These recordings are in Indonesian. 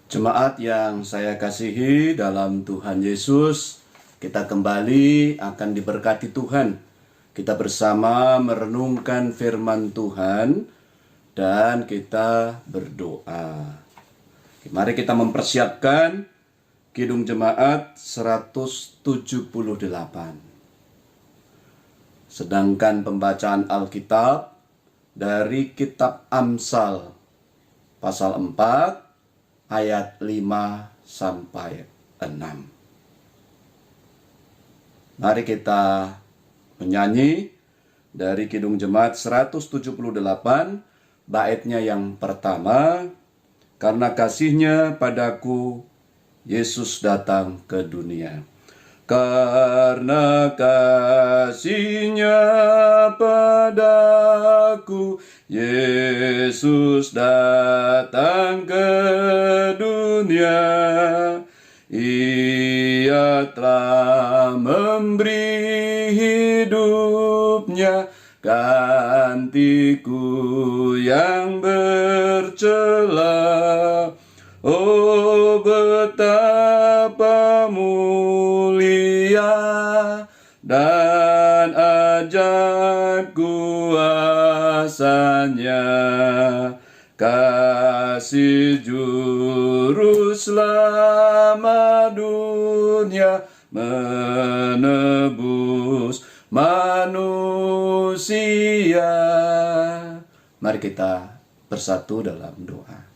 Jemaat yang saya kasihi dalam Tuhan Yesus, kita kembali akan diberkati Tuhan. Kita bersama merenungkan firman Tuhan dan kita berdoa. Mari kita mempersiapkan Kidung Jemaat 178. Sedangkan pembacaan Alkitab dari kitab Amsal pasal 4 ayat 5 sampai 6. Mari kita menyanyi dari Kidung Jemaat 178, baitnya yang pertama. Karena kasih-Nya padaku, Yesus datang ke dunia. Karena kasih-Nya padaku, Yesus datang ke dunia. Ia telah memberi hidupnya, gantiku yang bercela. Oh, betapa mulia dan ajaib kuasa-Nya, kasih juru selamat dunia, menebus manusia. Mari kita bersatu dalam doa.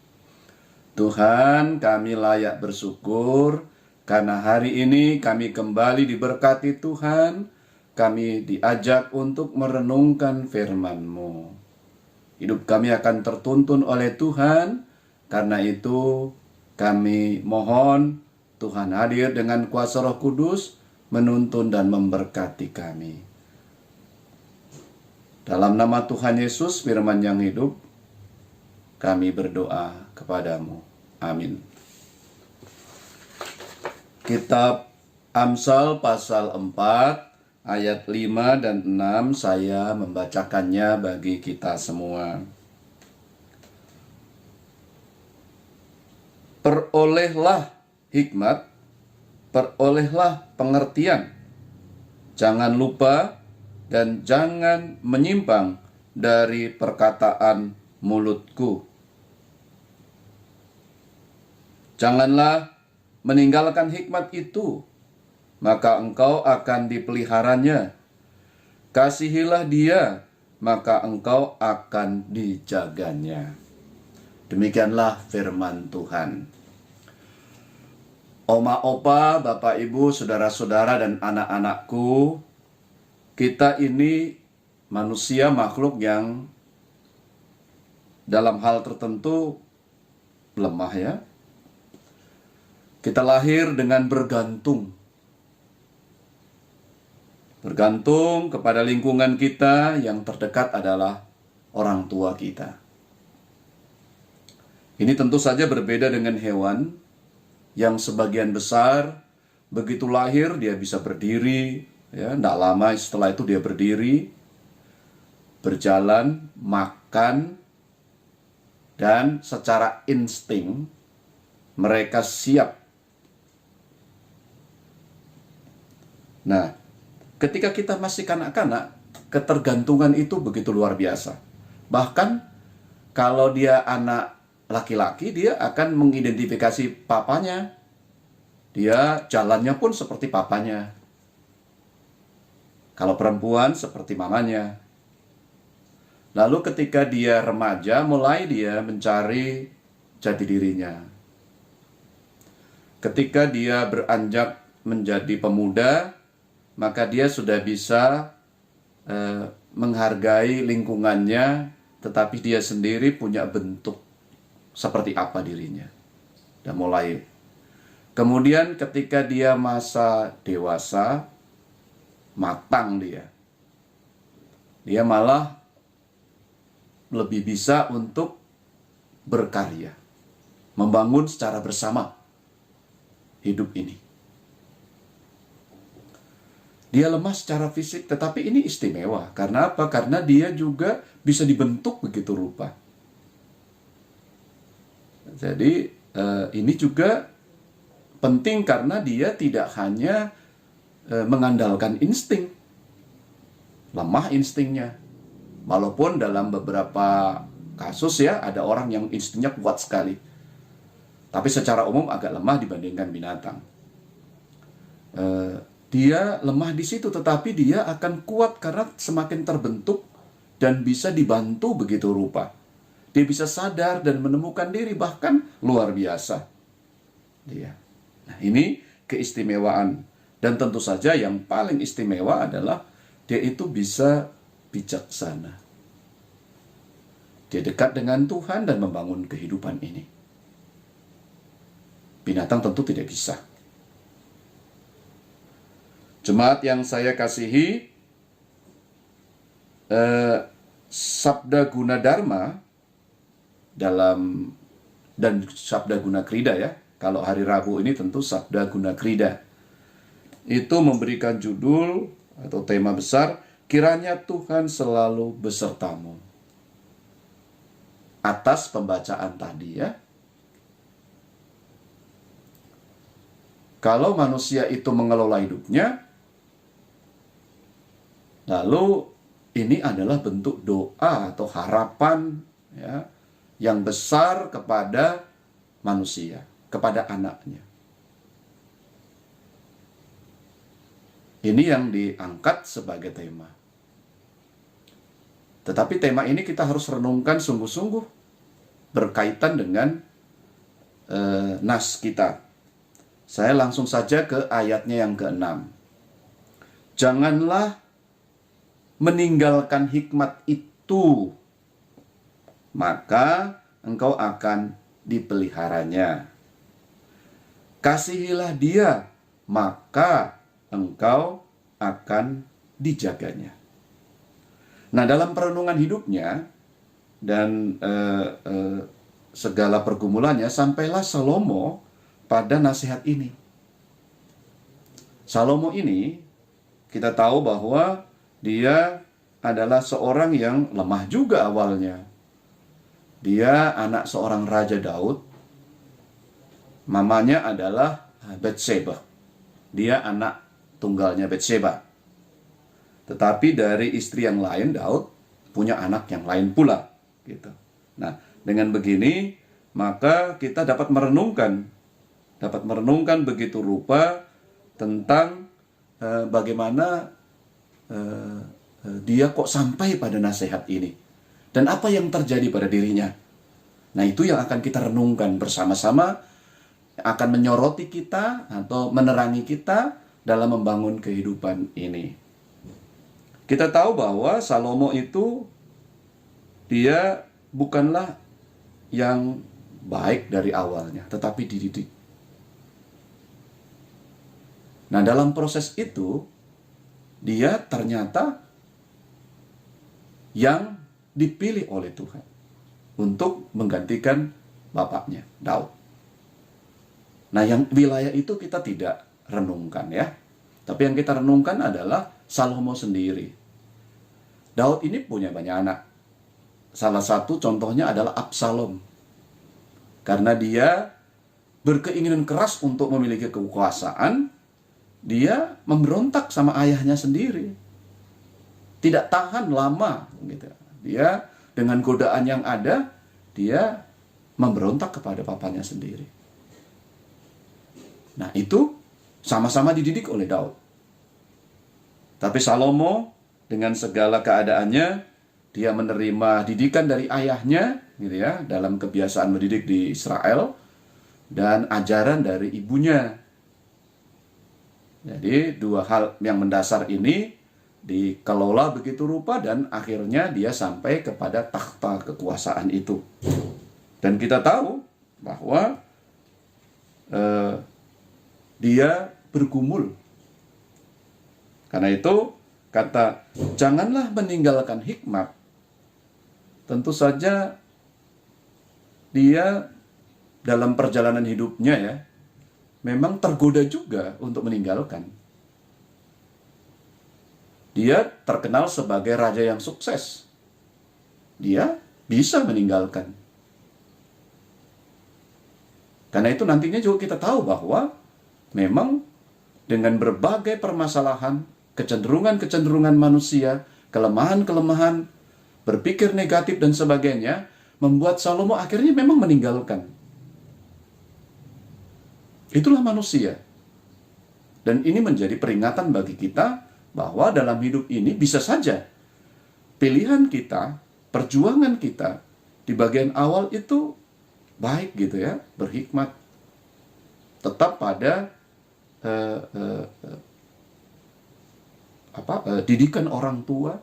Tuhan, kami layak bersyukur karena hari ini kami kembali diberkati Tuhan. Kami diajak untuk merenungkan firman-Mu. Hidup kami akan tertuntun oleh Tuhan. Karena itu kami mohon Tuhan hadir dengan kuasa Roh Kudus, menuntun dan memberkati kami. Dalam nama Tuhan Yesus, firman yang hidup, kami berdoa kepadamu. Amin. Kitab Amsal pasal 4 ayat 5 dan 6 saya membacakannya bagi kita semua. Perolehlah hikmat, perolehlah pengertian. Jangan lupa dan jangan menyimpang dari perkataan mulutku. Janganlah meninggalkan hikmat itu, maka engkau akan dipeliharanya. Kasihilah dia, maka engkau akan dijaganya. Demikianlah firman Tuhan. Oma, opa, bapak, ibu, saudara-saudara, dan anak-anakku, kita ini manusia, makhluk yang dalam hal tertentu lemah ya. Kita lahir dengan bergantung kepada lingkungan kita. Yang terdekat adalah orang tua kita. Ini tentu saja berbeda dengan hewan yang sebagian besar begitu lahir dia bisa berdiri, ya, tidak lama setelah itu dia berdiri, berjalan, makan, dan secara insting mereka siap. Nah, ketika kita masih kanak-kanak, ketergantungan itu begitu luar biasa. Bahkan kalau dia anak laki-laki, dia akan mengidentifikasi papanya. Dia jalannya pun seperti papanya. Kalau perempuan seperti mamanya. Lalu ketika dia remaja, mulai dia mencari jati dirinya. Ketika dia beranjak menjadi pemuda, maka dia sudah bisa menghargai lingkungannya, tetapi dia sendiri punya bentuk seperti apa dirinya. Dan mulai. Kemudian ketika dia masa dewasa, matang dia malah lebih bisa untuk berkarya, membangun secara bersama hidup ini. Dia lemah secara fisik, tetapi ini istimewa. Karena apa? Karena dia juga bisa dibentuk begitu rupa. Jadi ini juga penting karena dia tidak hanya mengandalkan insting, lemah instingnya. Walaupun dalam beberapa kasus ya ada orang yang instingnya kuat sekali, tapi secara umum agak lemah dibandingkan binatang. Dia lemah di situ, tetapi dia akan kuat karena semakin terbentuk dan bisa dibantu begitu rupa. Dia bisa sadar dan menemukan diri, bahkan luar biasa. Dia. Nah, ini keistimewaan. Dan tentu saja yang paling istimewa adalah dia itu bisa bijaksana. Dia dekat dengan Tuhan dan membangun kehidupan ini. Binatang tentu tidak bisa. Jemaat yang saya kasihi, Sabda Guna Dharma dan Sabda Guna Krida ya. Kalau hari Rabu ini tentu Sabda Guna Krida. Itu memberikan judul atau tema besar, kiranya Tuhan selalu besertamu. Atas pembacaan tadi ya. Kalau manusia itu mengelola hidupnya, lalu ini adalah bentuk doa atau harapan ya, yang besar kepada manusia, kepada anaknya. Ini yang diangkat sebagai tema. Tetapi tema ini kita harus renungkan sungguh-sungguh berkaitan dengan nas kita. Saya langsung saja ke ayatnya yang ke-6. Janganlah meninggalkan hikmat itu, maka engkau akan dipeliharanya. Kasihilah dia, maka engkau akan dijaganya. Nah, dalam perenungan hidupnya dan segala pergumulannya, sampailah Salomo pada nasihat ini. Salomo ini, kita tahu bahwa dia adalah seorang yang lemah juga awalnya. Dia anak seorang Raja Daud. Mamanya adalah Batseba. Dia anak tunggalnya Batseba. Tetapi dari istri yang lain, Daud punya anak yang lain pula. Gitu. Nah, dengan begini, maka kita dapat merenungkan begitu rupa tentang bagaimana dia kok sampai pada nasihat ini. Dan apa yang terjadi pada dirinya. Nah, itu yang akan kita renungkan bersama-sama, akan menyoroti kita atau menerangi kita dalam membangun kehidupan ini. Kita tahu bahwa Salomo itu dia bukanlah yang baik dari awalnya, tetapi dididik. Nah, dalam proses itu, dia ternyata yang dipilih oleh Tuhan untuk menggantikan bapaknya, Daud. Nah, yang wilayah itu kita tidak renungkan ya. Tapi yang kita renungkan adalah Salomo sendiri. Daud ini punya banyak anak. Salah satu contohnya adalah Absalom. Karena dia berkeinginan keras untuk memiliki kekuasaan, dia memberontak sama ayahnya sendiri. Tidak tahan lama gitu. Dia dengan godaan yang ada, dia memberontak kepada papanya sendiri. Nah, itu sama-sama dididik oleh Daud. Tapi Salomo dengan segala keadaannya, dia menerima didikan dari ayahnya gitu ya, dalam kebiasaan mendidik di Israel, dan ajaran dari ibunya. Jadi dua hal yang mendasar ini dikelola begitu rupa dan akhirnya dia sampai kepada takhta kekuasaan itu. Dan kita tahu bahwa dia bergumul. Karena itu kata janganlah meninggalkan hikmat. Tentu saja dia dalam perjalanan hidupnya ya memang tergoda juga untuk meninggalkan. Dia terkenal sebagai raja yang sukses. Dia bisa meninggalkan. Karena itu nantinya juga kita tahu bahwa memang dengan berbagai permasalahan, kecenderungan-kecenderungan manusia, kelemahan-kelemahan, berpikir negatif dan sebagainya, membuat Salomo akhirnya memang meninggalkan. Itulah manusia. Dan ini menjadi peringatan bagi kita bahwa dalam hidup ini bisa saja pilihan kita, perjuangan kita di bagian awal itu baik gitu ya, berhikmat, tetap pada didikan orang tua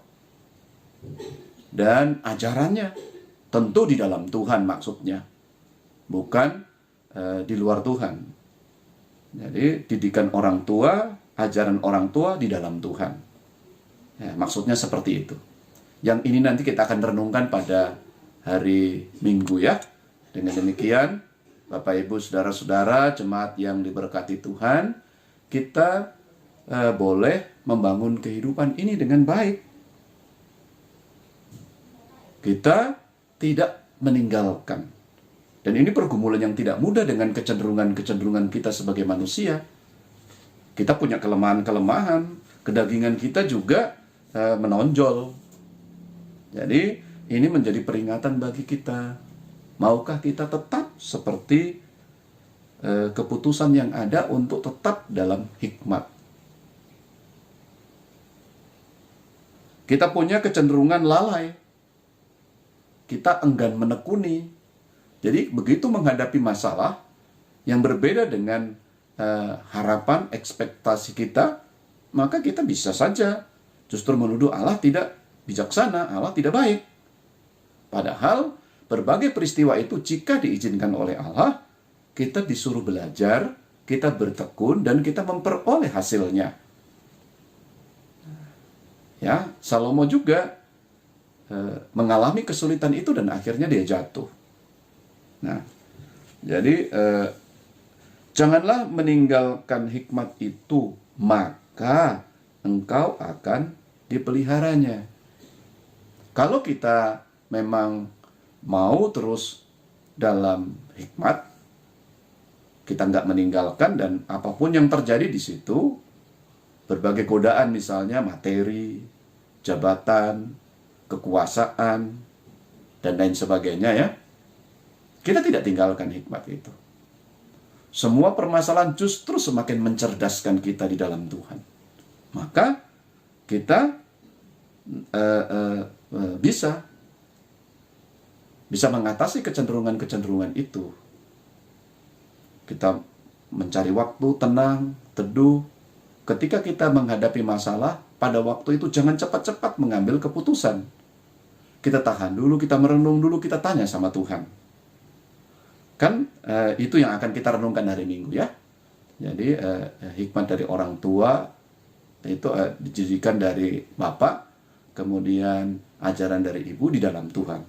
dan ajarannya, tentu di dalam Tuhan maksudnya, bukan di luar Tuhan. Jadi didikan orang tua, ajaran orang tua di dalam Tuhan. Ya, maksudnya seperti itu. Yang ini nanti kita akan renungkan pada hari Minggu ya. Dengan demikian, Bapak Ibu Saudara-saudara jemaat yang diberkati Tuhan, kita boleh membangun kehidupan ini dengan baik. Kita tidak meninggalkan. Dan ini pergumulan yang tidak mudah dengan kecenderungan-kecenderungan kita sebagai manusia. Kita punya kelemahan-kelemahan, kedagingan kita juga menonjol. Jadi ini menjadi peringatan bagi kita. Maukah kita tetap seperti keputusan yang ada untuk tetap dalam hikmat? Kita punya kecenderungan lalai. Kita enggan menekuni. Jadi begitu menghadapi masalah yang berbeda dengan harapan, ekspektasi kita, maka kita bisa saja justru menuduh Allah tidak bijaksana, Allah tidak baik. Padahal berbagai peristiwa itu jika diizinkan oleh Allah, kita disuruh belajar, kita bertekun, dan kita memperoleh hasilnya. Ya, Salomo juga mengalami kesulitan itu dan akhirnya dia jatuh. Nah, jadi janganlah meninggalkan hikmat itu, maka engkau akan dipeliharanya. Kalau kita memang mau terus dalam hikmat, kita nggak meninggalkan, dan apapun yang terjadi di situ, berbagai godaan misalnya materi, jabatan, kekuasaan, dan lain sebagainya ya, kita tidak tinggalkan hikmat itu. Semua permasalahan justru semakin mencerdaskan kita di dalam Tuhan. Maka kita bisa mengatasi kecenderungan-kecenderungan itu. Kita mencari waktu tenang, teduh. Ketika kita menghadapi masalah, pada waktu itu jangan cepat-cepat mengambil keputusan. Kita tahan dulu, kita merenung dulu, kita tanya sama Tuhan. Kan itu yang akan kita renungkan hari Minggu ya. Jadi hikmat dari orang tua itu dijadikan dari Bapak, kemudian ajaran dari Ibu di dalam Tuhan.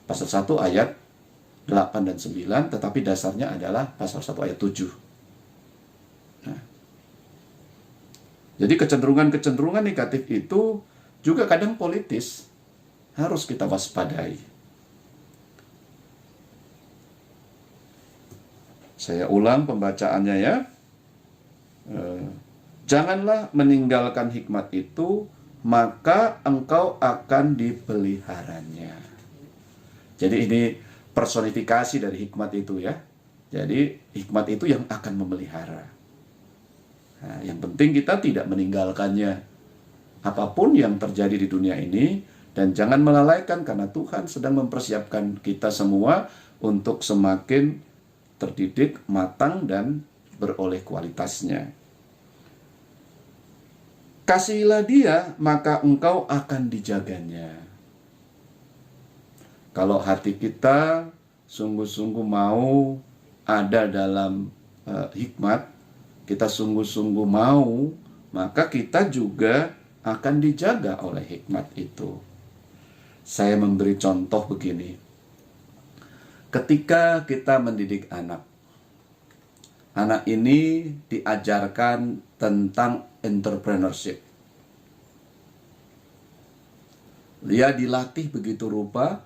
Pasal 1 ayat 8 dan 9, tetapi dasarnya adalah pasal 1 ayat 7. Nah, jadi kecenderungan-kecenderungan negatif itu juga kadang politis, harus kita waspadai. Saya ulang pembacaannya ya. Janganlah meninggalkan hikmat itu, maka engkau akan dipeliharanya. Jadi ini personifikasi dari hikmat itu ya. Jadi hikmat itu yang akan memelihara. Nah, yang penting kita tidak meninggalkannya. Apapun yang terjadi di dunia ini, dan jangan melalaikan karena Tuhan sedang mempersiapkan kita semua untuk semakin terdidik, matang, dan beroleh kualitasnya. Kasihilah dia, maka engkau akan dijaganya. Kalau hati kita sungguh-sungguh mau ada dalam hikmat, kita sungguh-sungguh mau, maka kita juga akan dijaga oleh hikmat itu. Saya memberi contoh begini. Ketika kita mendidik anak, anak ini diajarkan tentang entrepreneurship. Dia dilatih begitu rupa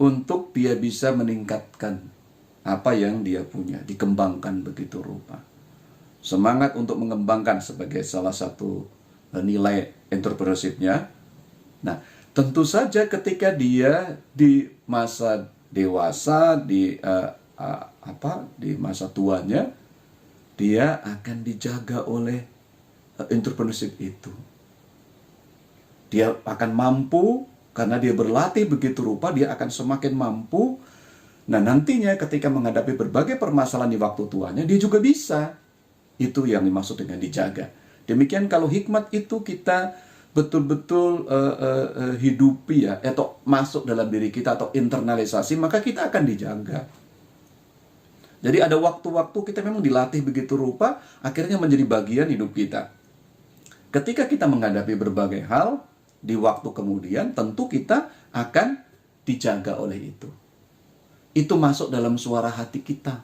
untuk dia bisa meningkatkan apa yang dia punya, dikembangkan begitu rupa. Semangat untuk mengembangkan sebagai salah satu nilai entrepreneurship-nya. Nah, tentu saja ketika dia di masa dewasa, di masa tuanya, dia akan dijaga oleh entrepreneurship itu. Dia akan mampu, karena dia berlatih begitu rupa, dia akan semakin mampu. Nah, nantinya ketika menghadapi berbagai permasalahan di waktu tuanya, dia juga bisa. Itu yang dimaksud dengan dijaga. Demikian kalau hikmat itu kita betul-betul hidupi ya, atau masuk dalam diri kita, atau internalisasi, maka kita akan dijaga. Jadi ada waktu-waktu kita memang dilatih begitu rupa, akhirnya menjadi bagian hidup kita. Ketika kita menghadapi berbagai hal, di waktu kemudian tentu kita akan dijaga oleh itu. Itu masuk dalam suara hati kita.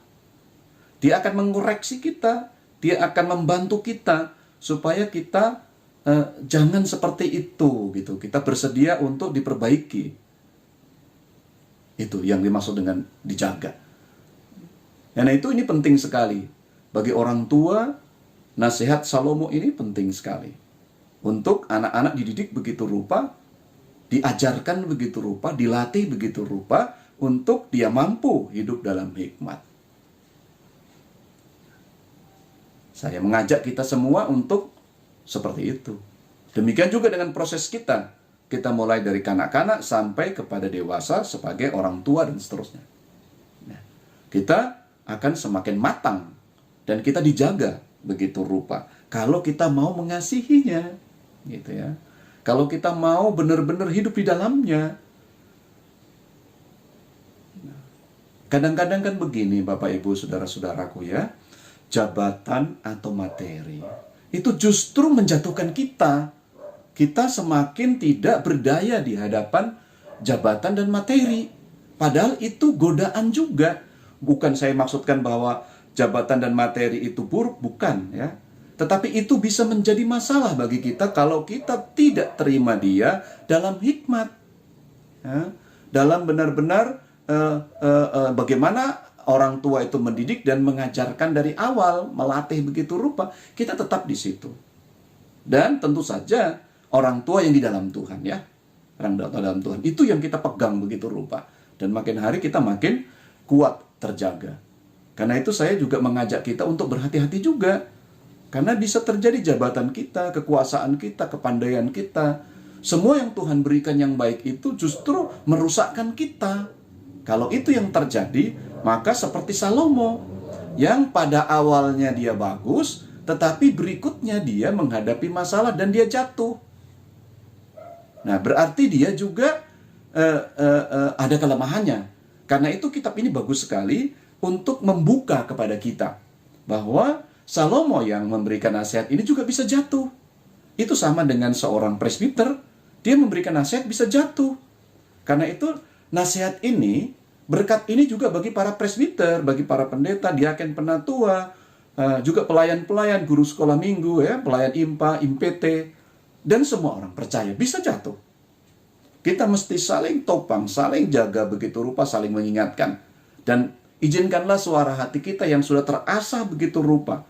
Dia akan mengoreksi kita, dia akan membantu kita, supaya kita jangan seperti itu, gitu. Kita bersedia untuk diperbaiki. Itu yang dimaksud dengan dijaga. Nah, ini penting sekali. Bagi orang tua, nasihat Salomo ini penting sekali. Untuk anak-anak dididik begitu rupa, diajarkan begitu rupa, dilatih begitu rupa, untuk dia mampu hidup dalam hikmat. Saya mengajak kita semua untuk seperti itu. Demikian juga dengan proses kita. Kita mulai dari kanak-kanak sampai kepada dewasa sebagai orang tua dan seterusnya. Nah, kita akan semakin matang dan kita dijaga begitu rupa kalau kita mau mengasihinya, gitu ya. Kalau kita mau benar-benar hidup di dalamnya. Kadang-kadang kan begini, Bapak Ibu saudara-saudaraku ya, jabatan atau materi itu justru menjatuhkan kita. Kita semakin tidak berdaya di hadapan jabatan dan materi. Padahal itu godaan juga. Bukan saya maksudkan bahwa jabatan dan materi itu buruk, bukan ya. Tetapi itu bisa menjadi masalah bagi kita kalau kita tidak terima dia dalam hikmat. Ya. Dalam benar-benar bagaimana orang tua itu mendidik dan mengajarkan dari awal, melatih begitu rupa, kita tetap di situ. Dan tentu saja orang tua yang di dalam Tuhan ya. Orang dalam Tuhan itu yang kita pegang begitu rupa. Dan makin hari kita makin kuat, terjaga. Karena itu saya juga mengajak kita untuk berhati-hati juga. Karena bisa terjadi jabatan kita, kekuasaan kita, kepandaian kita. Semua yang Tuhan berikan yang baik itu justru merusakkan kita. Kalau itu yang terjadi, maka seperti Salomo, yang pada awalnya dia bagus, tetapi berikutnya dia menghadapi masalah dan dia jatuh. Nah, berarti dia juga ada kelemahannya. Karena itu kitab ini bagus sekali untuk membuka kepada kita bahwa Salomo yang memberikan nasihat ini juga bisa jatuh. Itu sama dengan seorang presbiter, dia memberikan nasihat bisa jatuh. Karena itu nasihat ini, berkat ini juga bagi para presbiter, bagi para pendeta, diaken, penatua, juga pelayan-pelayan, guru sekolah minggu, ya, pelayan IMPA, IMPT, dan semua orang percaya bisa jatuh. Kita mesti saling topang, saling jaga begitu rupa, saling mengingatkan. Dan izinkanlah suara hati kita yang sudah terasah begitu rupa,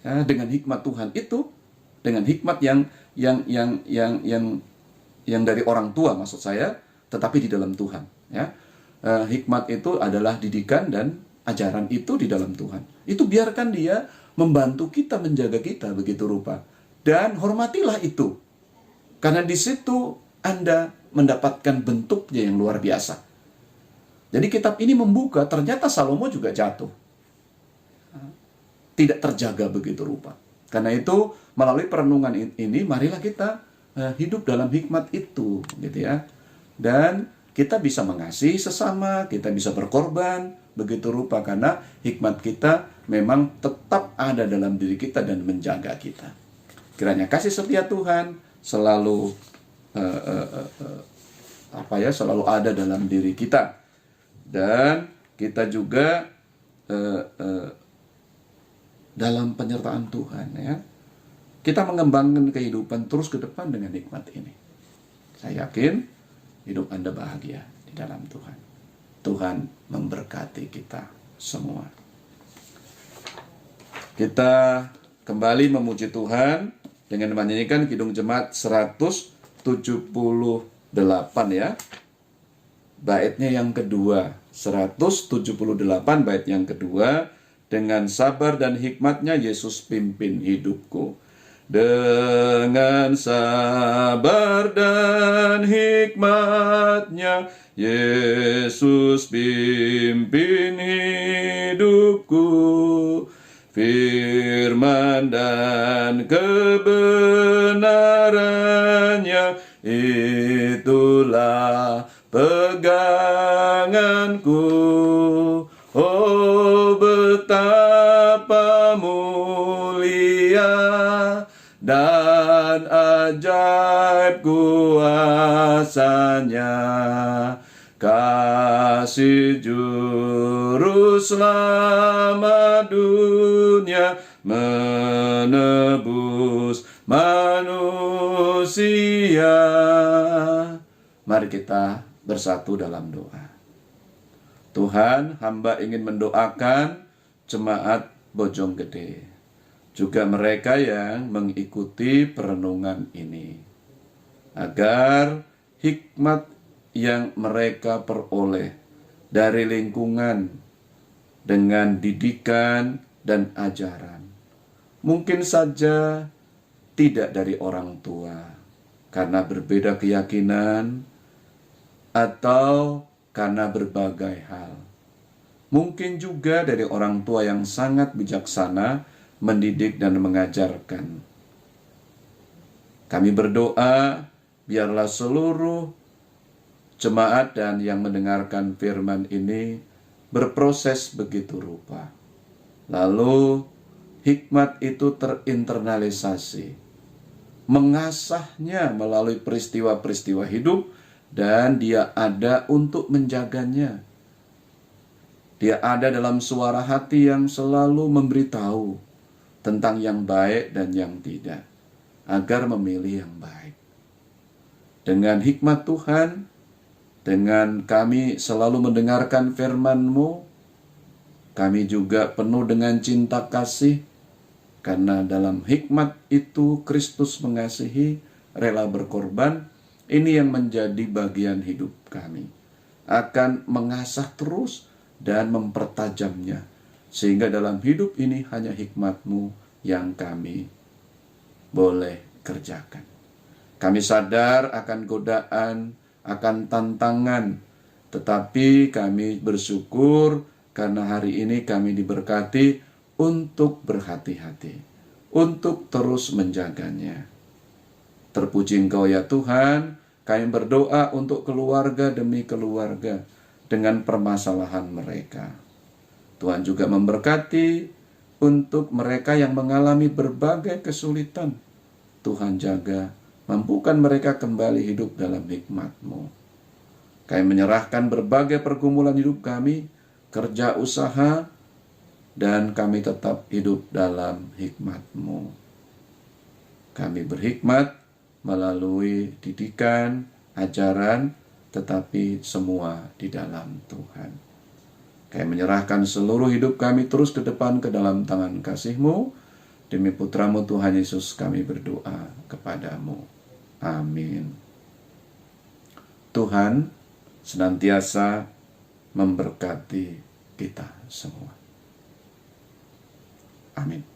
ya, dengan hikmat Tuhan itu, dengan hikmat yang dari orang tua maksud saya, tetapi di dalam Tuhan. Ya. Hikmat itu adalah didikan dan ajaran itu di dalam Tuhan. Itu biarkan dia membantu kita, menjaga kita begitu rupa. Dan hormatilah itu. Karena di situ Anda mendapatkan bentuknya yang luar biasa. Jadi kitab ini membuka, ternyata Salomo juga jatuh. Tidak terjaga begitu rupa. Karena itu, melalui perenungan ini, marilah kita hidup dalam hikmat itu, gitu ya. Dan kita bisa mengasihi sesama, kita bisa berkorban, begitu rupa. Karena hikmat kita memang tetap ada dalam diri kita dan menjaga kita. Kiranya kasih setia Tuhan selalu selalu ada dalam diri kita, dan kita juga dalam penyertaan Tuhan ya, kita mengembangkan kehidupan terus ke depan dengan nikmat ini. Saya yakin hidup Anda bahagia di dalam Tuhan. Tuhan memberkati kita. semua. Kita kembali memuji Tuhan dengan menyanyikan Kidung Jemaat 178 ya. Baitnya yang kedua, 178 bait yang kedua. Dengan sabar dan hikmatnya Yesus pimpin hidupku. Dengan sabar dan hikmatnya Yesus pimpin hidupku. Firman dan kebenarannya itulah peganganku. Oh, betapa mulia dan ajaib kuasanya kasih juru selamat dunia menebus manusia. Mari kita bersatu dalam doa. Tuhan, hamba ingin mendoakan jemaat Bojonggede, juga mereka yang mengikuti perenungan ini, agar hikmat yang mereka peroleh dari lingkungan dengan didikan dan ajaran, mungkin saja tidak dari orang tua, karena berbeda keyakinan, atau karena berbagai hal. Mungkin juga dari orang tua yang sangat bijaksana mendidik dan mengajarkan. Kami berdoa, biarlah seluruh jemaat dan yang mendengarkan firman ini berproses begitu rupa. Lalu hikmat itu terinternalisasi, mengasahnya melalui peristiwa-peristiwa hidup, dan dia ada untuk menjaganya. Dia ada dalam suara hati yang selalu memberitahu tentang yang baik dan yang tidak, agar memilih yang baik. Dengan hikmat Tuhan, dengan kami selalu mendengarkan firman-Mu, kami juga penuh dengan cinta kasih, karena dalam hikmat itu Kristus mengasihi, rela berkorban. Ini yang menjadi bagian hidup kami. Akan mengasah terus dan mempertajamnya. Sehingga dalam hidup ini hanya hikmat-Mu yang kami boleh kerjakan. Kami sadar akan godaan, akan tantangan. Tetapi kami bersyukur karena hari ini kami diberkati untuk berhati-hati. Untuk terus menjaganya. Terpuji Engkau ya Tuhan, kami berdoa untuk keluarga demi keluarga dengan permasalahan mereka. Tuhan juga memberkati untuk mereka yang mengalami berbagai kesulitan. Tuhan jaga, mampukan mereka kembali hidup dalam hikmat-Mu. Kami menyerahkan berbagai pergumulan hidup kami, kerja usaha, dan kami tetap hidup dalam hikmat-Mu. Kami berhikmat melalui didikan, ajaran, tetapi semua di dalam Tuhan. Kami menyerahkan seluruh hidup kami terus ke depan ke dalam tangan kasih-Mu. Demi Putra-Mu Tuhan Yesus kami berdoa kepadamu. Amin. Tuhan senantiasa memberkati kita semua. Amin.